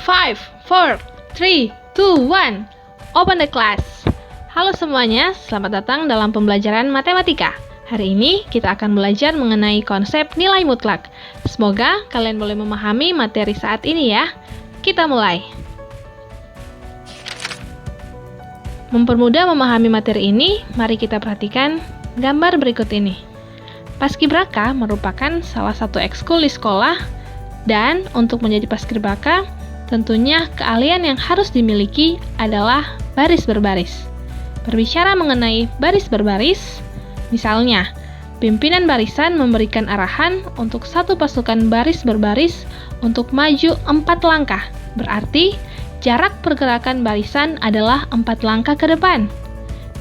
5, 4, 3, 2, 1. Open the class. Halo semuanya, selamat datang dalam pembelajaran matematika. Hari ini kita akan belajar mengenai konsep nilai mutlak. Semoga kalian boleh memahami materi saat ini ya. Kita mulai. Mempermudah memahami materi ini, mari kita perhatikan gambar berikut ini. Paskibraka merupakan salah satu ekskul di sekolah, dan untuk menjadi paskibraka, tentunya keahlian yang harus dimiliki adalah baris berbaris. Berbicara mengenai baris berbaris, misalnya, pimpinan barisan memberikan arahan untuk satu pasukan baris berbaris untuk maju 4 langkah. Berarti, jarak pergerakan barisan adalah 4 langkah ke depan.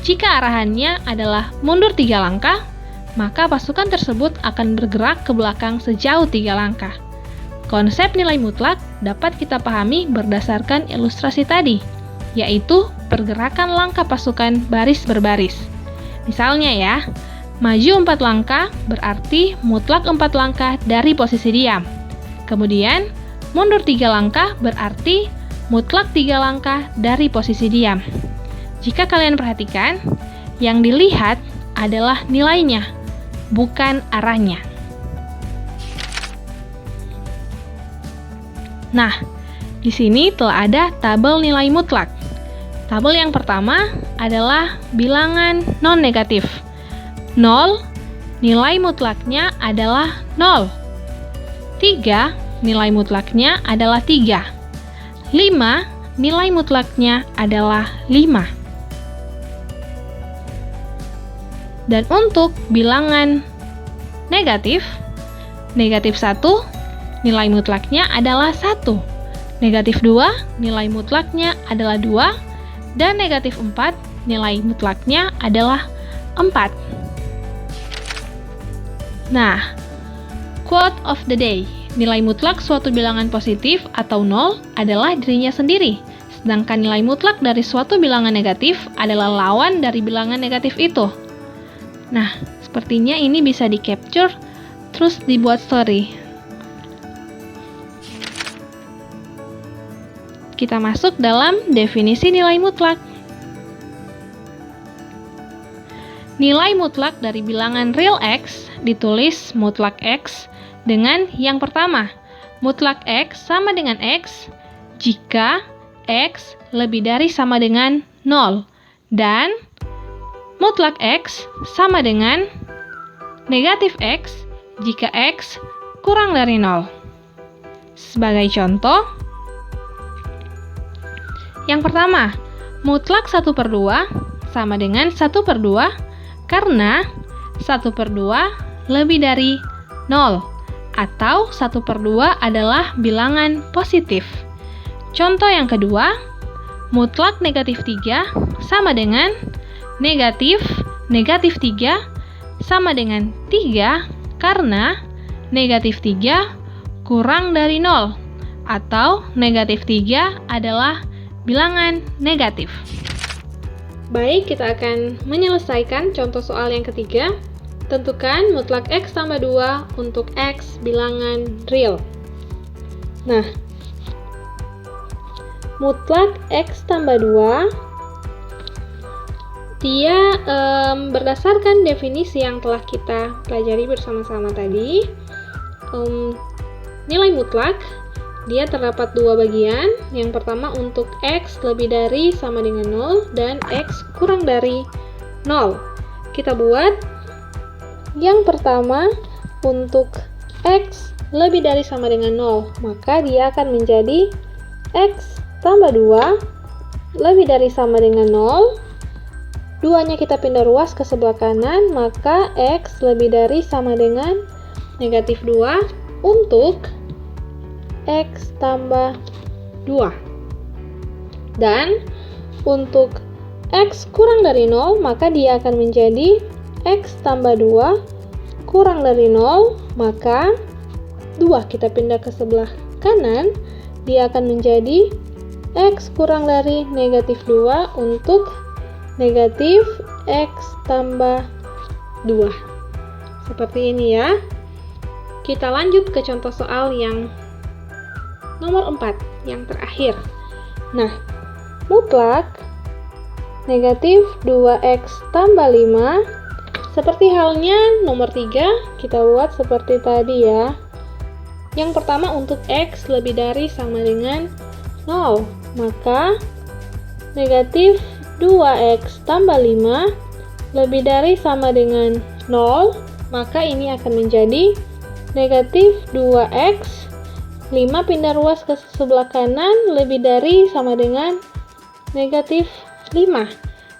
Jika arahannya adalah mundur 3 langkah, maka pasukan tersebut akan bergerak ke belakang sejauh 3 langkah. Konsep nilai mutlak dapat kita pahami berdasarkan ilustrasi tadi, yaitu pergerakan langkah pasukan baris berbaris. Misalnya ya, maju 4 langkah berarti mutlak 4 langkah dari posisi diam. Kemudian, mundur 3 langkah berarti mutlak 3 langkah dari posisi diam. Jika kalian perhatikan, yang dilihat adalah nilainya, bukan arahnya. Nah, di sini telah ada tabel nilai mutlak. Tabel yang pertama adalah bilangan non-negatif. 0, nilai mutlaknya adalah 0. 3, nilai mutlaknya adalah 3. 5, nilai mutlaknya adalah 5. Dan untuk bilangan negatif, negatif 1, nilai mutlaknya adalah 1. Negatif 2, nilai mutlaknya adalah 2. Dan negatif 4, nilai mutlaknya adalah 4. Nah, quote of the day. Nilai mutlak suatu bilangan positif atau 0 adalah dirinya sendiri. Sedangkan nilai mutlak dari suatu bilangan negatif adalah lawan dari bilangan negatif itu. Nah, sepertinya ini bisa di-capture terus dibuat story. Kita masuk dalam definisi nilai mutlak. Nilai mutlak dari bilangan real X ditulis mutlak X dengan yang pertama, mutlak X sama dengan X jika X lebih dari sama dengan 0, dan mutlak X sama dengan negatif X jika X kurang dari 0. Sebagai contoh, yang pertama, mutlak 1/2 sama dengan 1/2 karena 1/2 lebih dari 0, atau 1/2 adalah bilangan positif. Contoh yang kedua, mutlak negatif 3 sama dengan negatif 3 sama dengan 3 karena negatif 3 kurang dari 0, atau negatif 3 adalah bilangan negatif. Baik, kita akan menyelesaikan contoh soal yang ketiga. Tentukan mutlak X tambah 2 untuk X bilangan real. Nah, mutlak X tambah 2, dia berdasarkan definisi yang telah kita pelajari bersama-sama tadi. Nilai mutlak dia terdapat 2 bagian. Yang pertama untuk X lebih dari sama dengan 0 dan X kurang dari 0. Kita buat yang pertama untuk X lebih dari sama dengan 0, maka dia akan menjadi X tambah 2 lebih dari sama dengan 0. 2-nya kita pindah ruas ke sebelah kanan, maka X lebih dari sama dengan negatif 2 untuk X tambah 2. Dan untuk X kurang dari 0, maka dia akan menjadi X tambah 2 kurang dari 0, maka 2 kita pindah ke sebelah kanan, dia akan menjadi X kurang dari negatif 2 untuk negatif X tambah 2. Seperti ini ya. Kita lanjut ke contoh soal yang nomor 4 yang terakhir. Nah, mutlak negatif 2x tambah 5, seperti halnya nomor 3, kita buat seperti tadi ya. Yang pertama untuk x lebih dari sama dengan 0, maka negatif 2x tambah 5 lebih dari sama dengan 0, maka ini akan menjadi negatif 2x, 5 pindah ruas ke sebelah kanan lebih dari sama dengan negatif 5.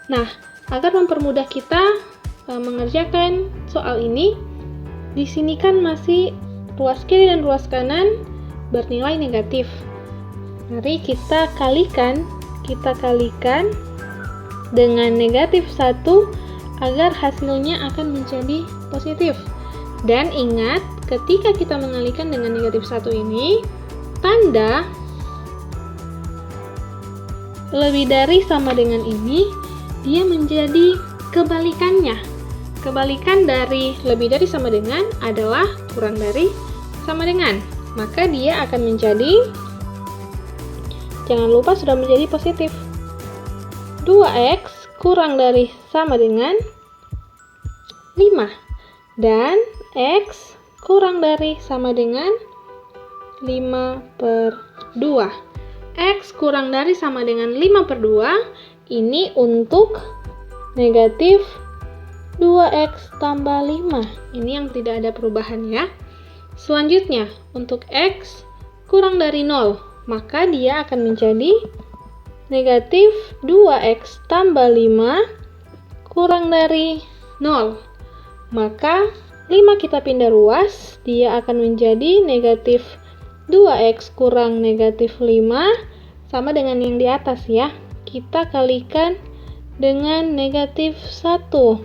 Nah, agar mempermudah kita mengerjakan soal ini, di sini kan masih ruas kiri dan ruas kanan bernilai negatif. Mari kita kalikan dengan negatif 1 agar hasilnya akan menjadi positif. Dan ingat, ketika kita mengalikan dengan negatif 1 ini, tanda lebih dari sama dengan ini, dia menjadi kebalikannya. Kebalikan dari lebih dari sama dengan adalah kurang dari sama dengan. Maka dia akan menjadi, jangan lupa sudah menjadi positif. 2x kurang dari sama dengan 5. Dan x kurang dari sama dengan 5/2. X kurang dari sama dengan 5/2, ini untuk negatif 2x tambah 5. Ini yang tidak ada perubahan ya. Selanjutnya, untuk x kurang dari 0, maka dia akan menjadi negatif 2x tambah 5 kurang dari 0. Maka 5 kita pindah ruas, dia akan menjadi negatif 2x kurang negatif 5, sama dengan yang di atas ya. Kita kalikan dengan negatif 1.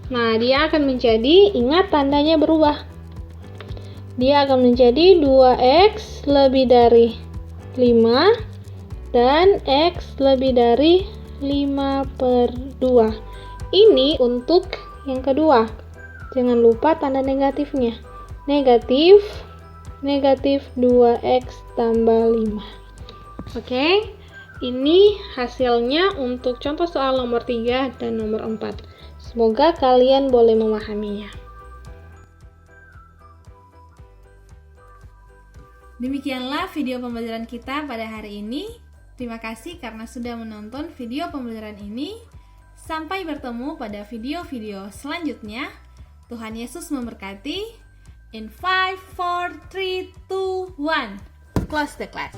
Nah, dia akan menjadi, ingat tandanya berubah. Dia akan menjadi 2x lebih dari 5 dan x lebih dari 5/2. Ini untuk yang kedua. Jangan lupa tanda negatifnya. Negatif 2x tambah 5. Oke, ini hasilnya untuk contoh soal nomor 3 dan nomor 4. Semoga kalian boleh memahaminya. Demikianlah video pembelajaran kita pada hari ini. Terima kasih karena sudah menonton video pembelajaran ini. Sampai bertemu pada video-video selanjutnya. Tuhan Yesus memberkati. In 5, 4, 3, 2, 1. Close the class.